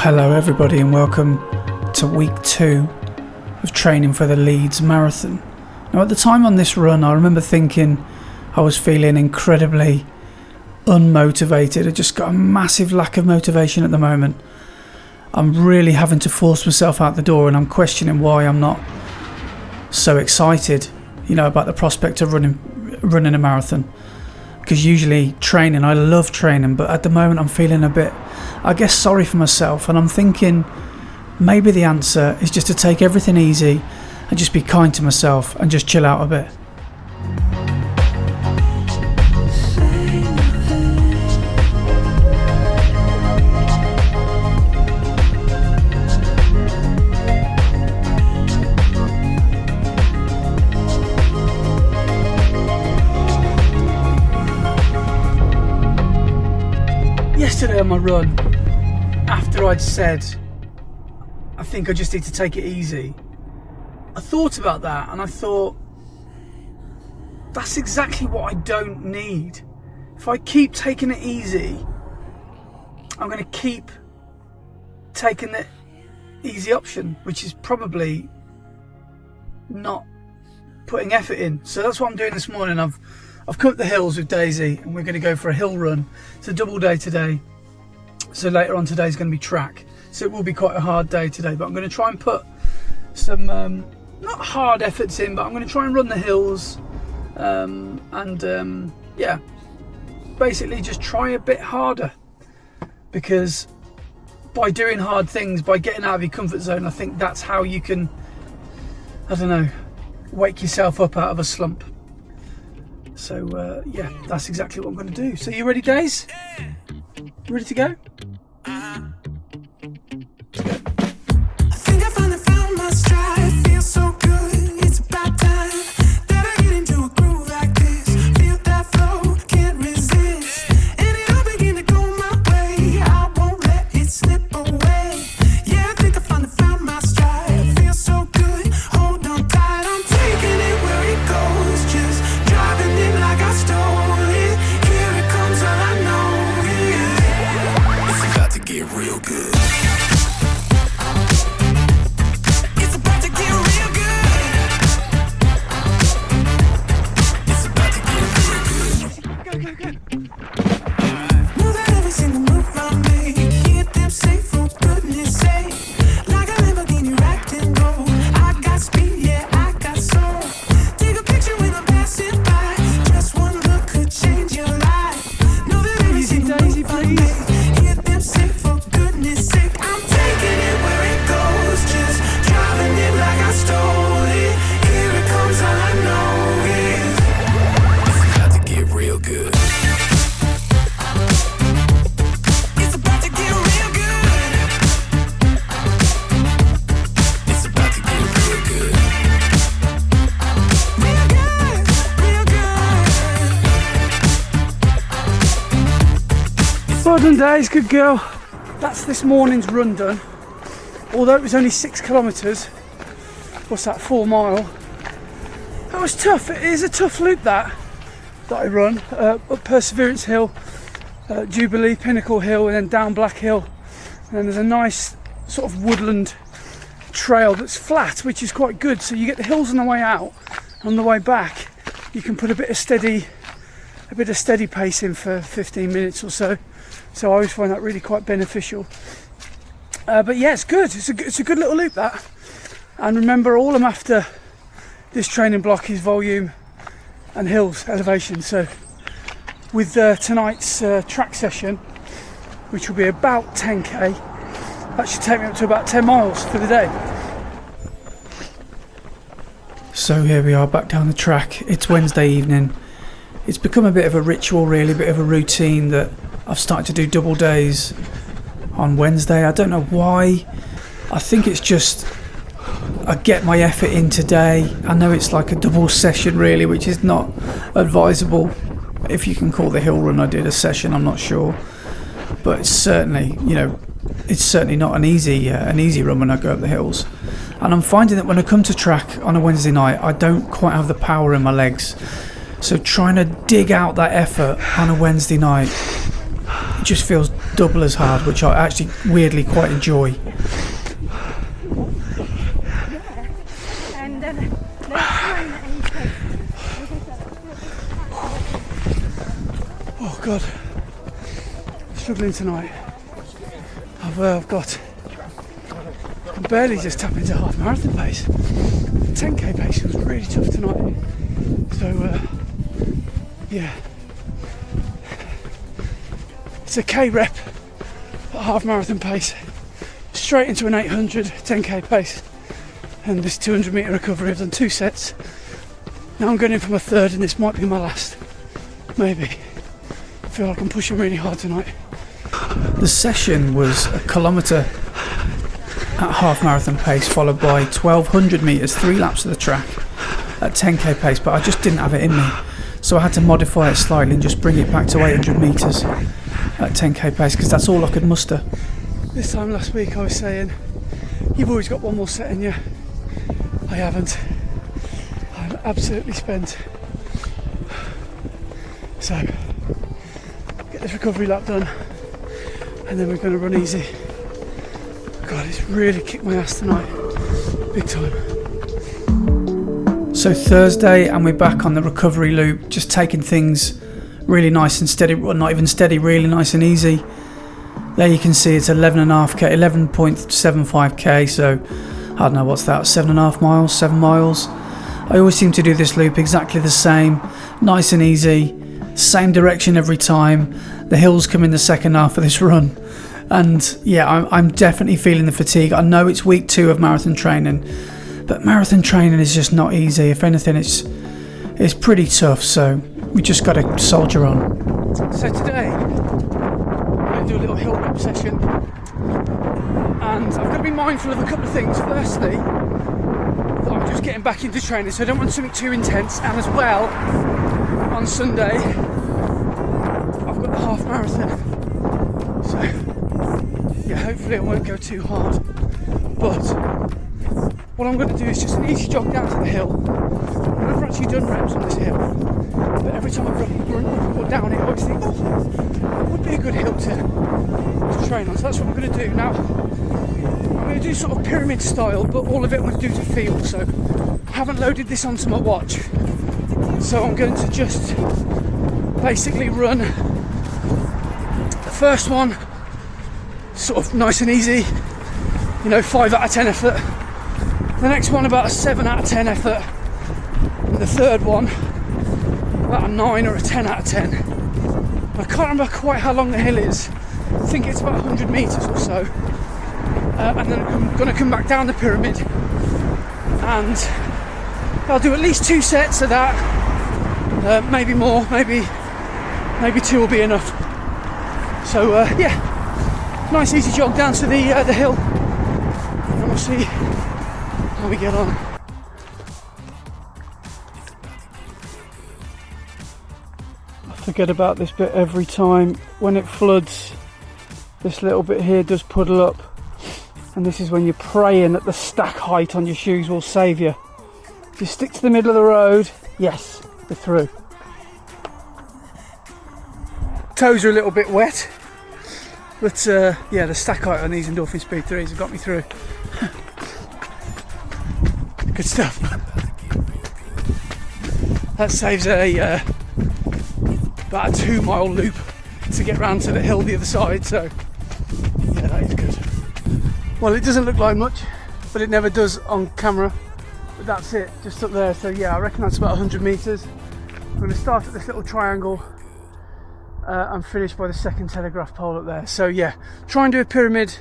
Hello everybody and welcome to week 2 of training for the Leeds Marathon. Now at the time on this run I remember thinking I was feeling incredibly unmotivated. I just got a massive lack of motivation at the moment. I'm really having to force myself out the door and I'm questioning why I'm not so excited, about the prospect of running a marathon. Because usually training, I love training, but at the moment I'm feeling a bit, sorry for myself, and I'm thinking maybe the answer is just to take everything easy and just be kind to myself and just chill out a bit. Yesterday on my run, after I'd said I think I just need to take it easy, I thought about that and I thought that's exactly what I don't need. If I keep taking it easy, I'm going to keep taking the easy option, which is probably not putting effort in. So that's what I'm doing this morning. I've come up the hills with Daisy and we're going to go for a hill run. It's a double day today, so later on today is going to be track, so it will be quite a hard day today, but I'm going to try and put some not hard efforts in, but I'm going to try and run the hills basically just try a bit harder, because by doing hard things, by getting out of your comfort zone, I think that's how you can, wake yourself up out of a slump. So that's exactly what I'm going to do. So you ready, Days? Ready to go? I think I finally found my stride. Feels so good. It's about time that I get into a groove like this. Feel that flow, can't resist. And it all begin to go my way. I won't let it slip away. Yeah, I think I finally found my stride. Feels so good. Hold on tight. I'm taking it where it goes. Just driving it like I stole it. Here it comes, all I know is it's about to get real good. It's about to get real good. It's about to get real good. Go. Know that every single move I make, hear them say for goodness sake. Like a Lamborghini wrapped in gold. I got speed, yeah, I got soul. Take a picture when I'm passing by. Just one look could change your life. Know that every Easy, single Daisy, move I please. make, hear them say for goodness sake. I'm taking it where it goes, just driving it like I stole it. Here it comes, all I know is it's about to get real good. It's about to get real good. It's about to get real good. Real good, real good. Well done, Days, good girl. That's this morning's run done. Although it was only 6 kilometres, what's that, 4 mile? That was tough. It is a tough loop that I run. Up Perseverance Hill, Jubilee, Pinnacle Hill, and then down Black Hill. And then there's a nice sort of woodland trail that's flat, which is quite good. So you get the hills on the way out, and on the way back you can put a bit of steady pace in for 15 minutes or so. So I always find that really quite beneficial. But yeah, it's good. It's a good little loop, that. And remember, all I'm after this training block is volume and hills, elevation. So with tonight's track session, which will be about 10k, that should take me up to about 10 miles for the day. So here we are back down the track. It's Wednesday evening. It's become a bit of a ritual, really, a bit of a routine that I've started to do double days on Wednesday. I don't know why. I think it's just I get my effort in today. I know it's like a double session really, which is not advisable. If you can call the hill run I did a session, I'm not sure. But it's certainly, it's certainly not an easy run when I go up the hills. And I'm finding that when I come to track on a Wednesday night, I don't quite have the power in my legs. So trying to dig out that effort on a Wednesday night, it just feels double as hard, which I actually weirdly quite enjoy. And then next time Oh God, struggling tonight. I'm barely just tapping into half marathon pace. 10k pace was really tough tonight. So yeah, it's a K rep at half marathon pace, straight into an 800 10k pace, and this 200 metre recovery. I've done 2 sets. Now I'm going in for my third, and this might be my last. Maybe. I feel like I'm pushing really hard tonight. The session was a kilometre at half marathon pace, followed by 1200 metres, 3 laps of the track at 10k pace, but I just didn't have it in me, so I had to modify it slightly and just bring it back to 800 metres at 10k pace, because that's all I could muster. This time last week I was saying, you've always got one more set in you. I haven't. I'm absolutely spent. So get this recovery lap done, and then we're going to run easy. God, it's really kicked my ass tonight, big time. So Thursday, and we're back on the recovery loop, just taking things really nice and steady, well, not even steady, really nice and easy. There you can see it's 11.5k, 11.75k, so I don't know, what's that, 7.5 miles, 7 miles. I always seem to do this loop exactly the same, nice and easy, same direction every time. The hills come in the second half of this run, and yeah, I'm definitely feeling the fatigue. I know it's week 2 of marathon training, but marathon training is just not easy. If anything, it's pretty tough, so we just got to soldier on. So today I'm going to do a little hill rep session, and I'm going to be mindful of a couple of things. Firstly, that I'm just getting back into training, so I don't want something too intense, and as well, on Sunday I've got the half marathon, so yeah, hopefully I won't go too hard. But what I'm going to do is just an easy jog down to the hill. I've never actually done reps on this hill, but every time I run up or down it, I always think, oh, that would be a good hill to train on. So that's what I'm going to do. Now, I'm going to do sort of pyramid style, but all of it I'm going to do to feel. So I haven't loaded this onto my watch, so I'm going to just basically run the first one sort of nice and easy, 5 out of 10 effort. The next one about a 7 out of 10 effort, and the third one about a 9 or a 10 out of 10. I can't remember quite how long the hill is. I think it's about 100 metres or so, and then I'm going to come back down the pyramid, and I'll do at least 2 sets of that, maybe more, maybe 2 will be enough. So yeah, nice easy jog down to the hill, and we'll see how we get on. I forget about this bit every time. When it floods, this little bit here does puddle up, and this is when you're praying that the stack height on your shoes will save you. If you stick to the middle of the road, yes, we're through. Toes are a little bit wet, but yeah, the stack height on these Endorphin Speed 3s have got me through. Good stuff. That saves about a 2-mile loop to get round to the hill the other side, so yeah, that is good. Well, it doesn't look like much, but it never does on camera, but that's it, just up there. So yeah, I reckon that's about 100 metres. I'm going to start at this little triangle and finish by the second telegraph pole up there. So yeah, try and do a pyramid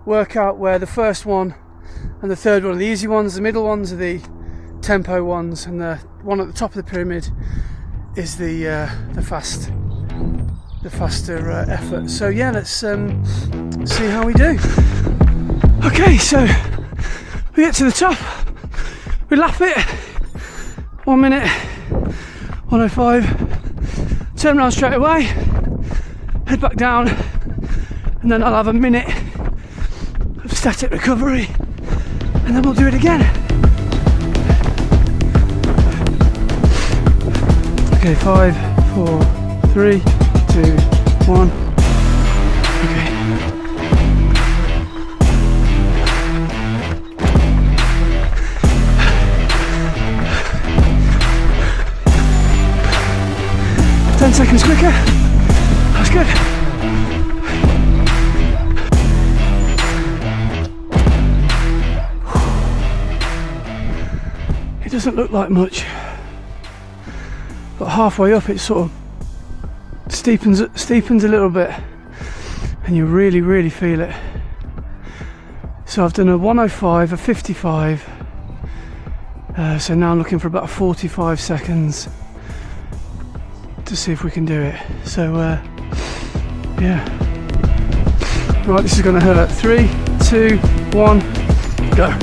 workout where the first one and the third one are the easy ones, the middle ones are the tempo ones, and the one at the top of the pyramid is the faster effort. So yeah, let's see how we do. Okay, so we get to the top, we lap it, 1 minute, 105, turn around straight away, head back down, and then I'll have a minute of static recovery, and then we'll do it again. Okay, 5, 4, 3, 2, 1. Okay, seconds quicker. That's good. It doesn't look like much, but halfway up it sort of steepens a little bit, and you really feel it. So I've done a 105, a 55, so now I'm looking for about 45 seconds to see if we can do it. So yeah, right, this is going to hurt. 3, 2, 1, go.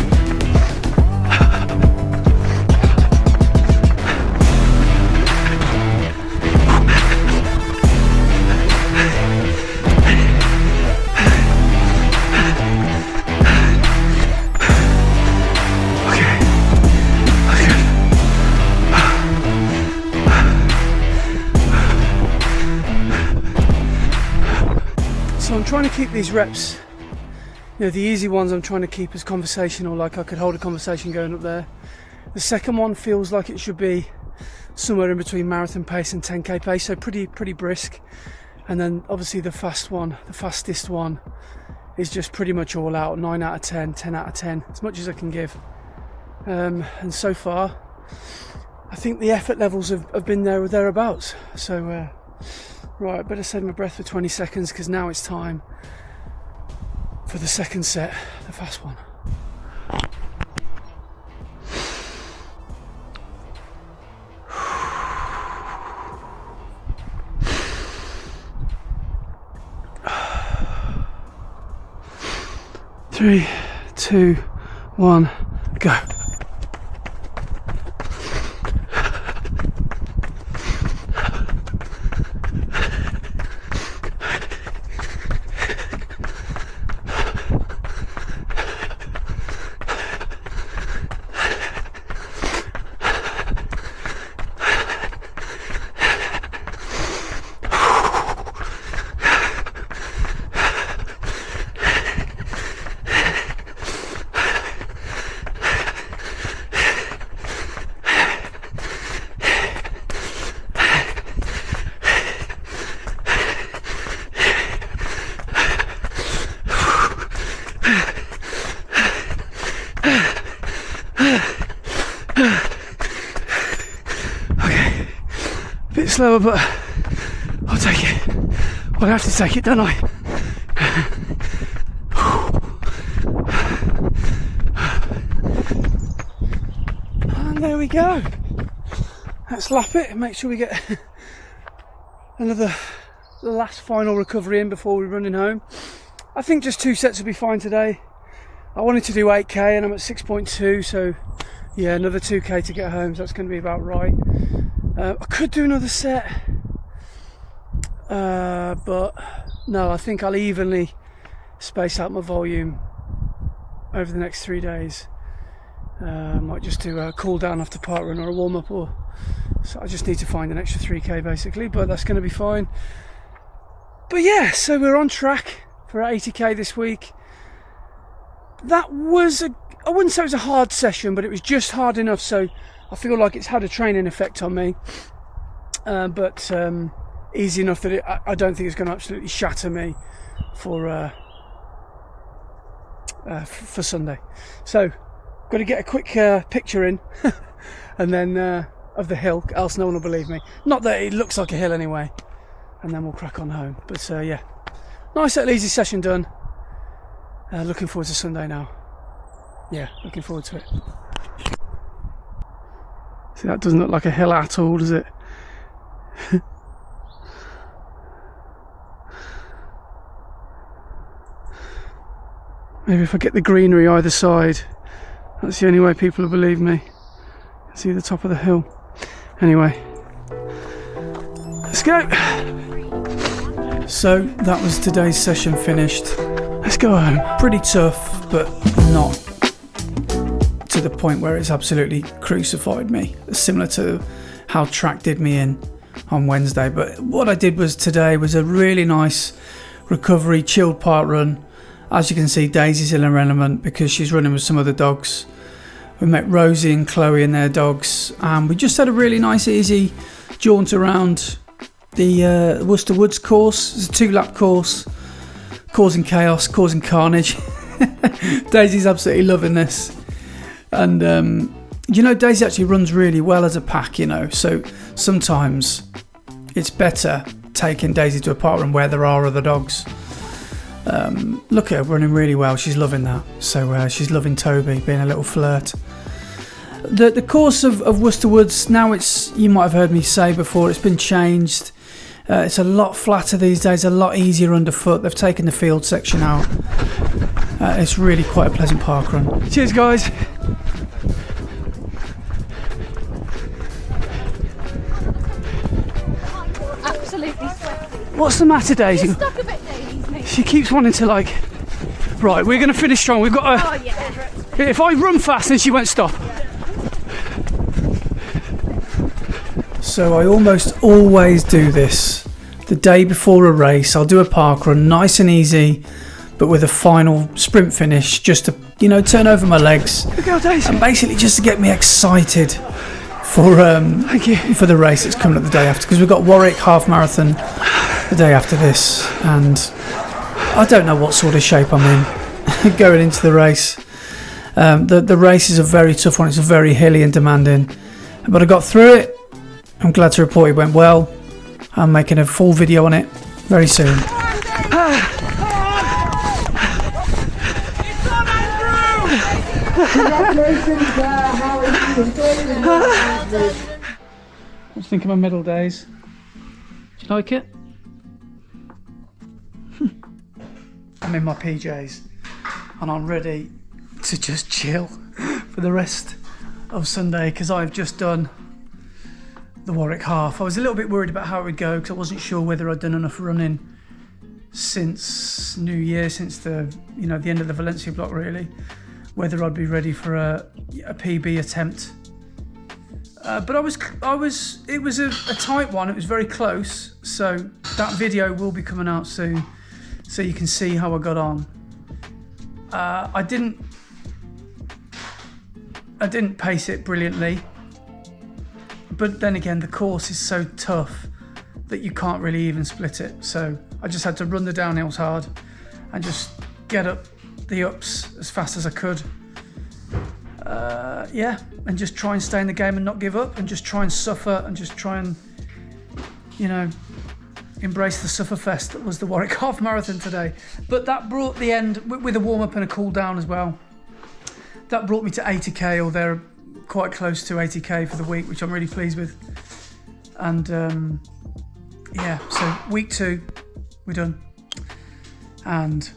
So I'm trying to keep these reps, you know, the easy ones I'm trying to keep as conversational, like I could hold a conversation going up there. The second one feels like it should be somewhere in between marathon pace and 10k pace, so pretty brisk. And then obviously the fast one, the fastest one, is just pretty much all out, 9 out of 10, 10 out of 10, as much as I can give. And so far, I think the effort levels have been there or thereabouts. So right, better save my breath for 20 seconds because now it's time for the second set, the fast one. Three, 2, 1, go. Bit slower, but I'll take it. I'll have to take it, don't I? And there we go. Let's lap it and make sure we get the last final recovery in before we're running home. I think just 2 sets will be fine today. I wanted to do 8k and I'm at 6.2, so yeah, another 2k to get home, so that's going to be about right. I could do another set, but no, I think I'll evenly space out my volume over the next 3 days. Might just do a cool down after park run or a warm up, or so I just need to find an extra 3k basically, but that's going to be fine. But yeah, so we're on track for 80k this week. That was I wouldn't say it was a hard session, but it was just hard enough so I feel like it's had a training effect on me, but easy enough that I don't think it's going to absolutely shatter me for Sunday. So got to get a quick picture in and then of the hill, else no one will believe me. Not that it looks like a hill anyway, and then we'll crack on home. But yeah, nice little easy session done. Looking forward to Sunday now. Yeah, looking forward to it. See, that doesn't look like a hill at all, does it? Maybe if I get the greenery either side, that's the only way people will believe me. See the top of the hill. Anyway, let's go. So that was today's session finished. Let's go home. Pretty tough, but not to the point where it's absolutely crucified me. Similar to how track did me in on Wednesday. But what I did was today was a really nice recovery, chilled park run. As you can see, Daisy's irrelevant because she's running with some other dogs. We met Rosie and Chloe and their dogs, and we just had a really nice easy jaunt around the Worcester Woods course. It's a 2-lap course, causing chaos, causing carnage. Daisy's absolutely loving this. And, you know, Daisy actually runs really well as a pack, you know, so sometimes it's better taking Daisy to a park run where there are other dogs. Look at her running really well. She's loving that. So she's loving Toby, being a little flirt. The course of Worcester Woods, now it's, you might have heard me say before, it's been changed. It's a lot flatter these days, a lot easier underfoot. They've taken the field section out. It's really quite a pleasant park run. Cheers, guys. Absolutely sweaty. What's the matter, Daisy? You're stuck a bit, Daisy, mate. She keeps wanting to, like... Right, we're going to finish strong. We've got to... Oh, yeah. If I run fast, then she won't stop. So I almost always do this the day before a race. I'll do a park run, nice and easy, but with a final sprint finish, just to, you know, turn over my legs. Good girl, Daisy. Um, And basically just to get me excited for Thank you. for the race that's coming up the day after, because we've got Warwick half marathon the day after this, and I don't know what sort of shape I'm in going into the race. The race is a very tough one. It's very hilly and demanding, but I got through it. I'm glad to report it went well. I'm making a full video on it very soon. What do you think of my middle days? Do you like it? I'm in my PJs and I'm ready to just chill for the rest of Sunday, because I've just done the Warwick half. I was a little bit worried about how it would go, because I wasn't sure whether I'd done enough running since New Year, since the end of the Valencia block, really, whether I'd be ready for a PB attempt. But it was a tight one. It was very close, so that video will be coming out soon, so you can see how I got on. I didn't pace it brilliantly, but then again, the course is so tough that you can't really even split it. So I just had to run the downhills hard and just get up the ups as fast as I could. And just try and stay in the game and not give up, and just try and suffer, and just try and, you know, embrace the sufferfest that was the Warwick half marathon today. But that brought the end with a warm-up and a cool down as well. That brought me to 80k, or they're quite close to 80k for the week, which I'm really pleased with. And so week 2 we're done, and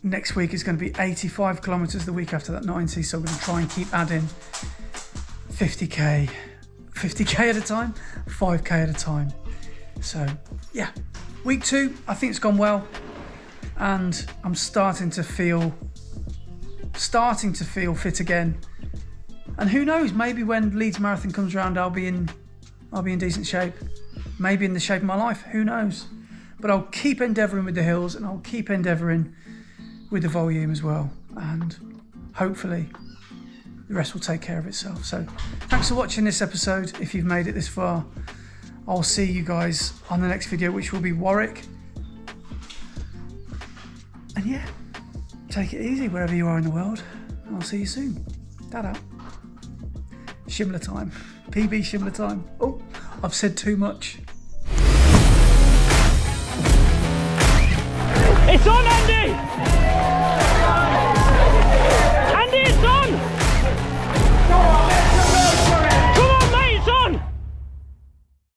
next week is going to be 85 kilometers, the week after that 90, so we're going to try and keep adding 50k at a time, 5k at a time. So yeah, week 2 I think it's gone well, and I'm starting to feel fit again. And who knows, maybe when Leeds Marathon comes around, I'll be in decent shape, maybe in the shape of my life, who knows. But I'll keep endeavouring with the hills, and I'll keep endeavouring with the volume as well, and hopefully the rest will take care of itself. So thanks for watching this episode. If you've made it this far, I'll see you guys on the next video, which will be Warwick. And yeah, take it easy wherever you are in the world. I'll see you soon. Ta-da. Shimla time. PB Shimla time. Oh, I've said too much.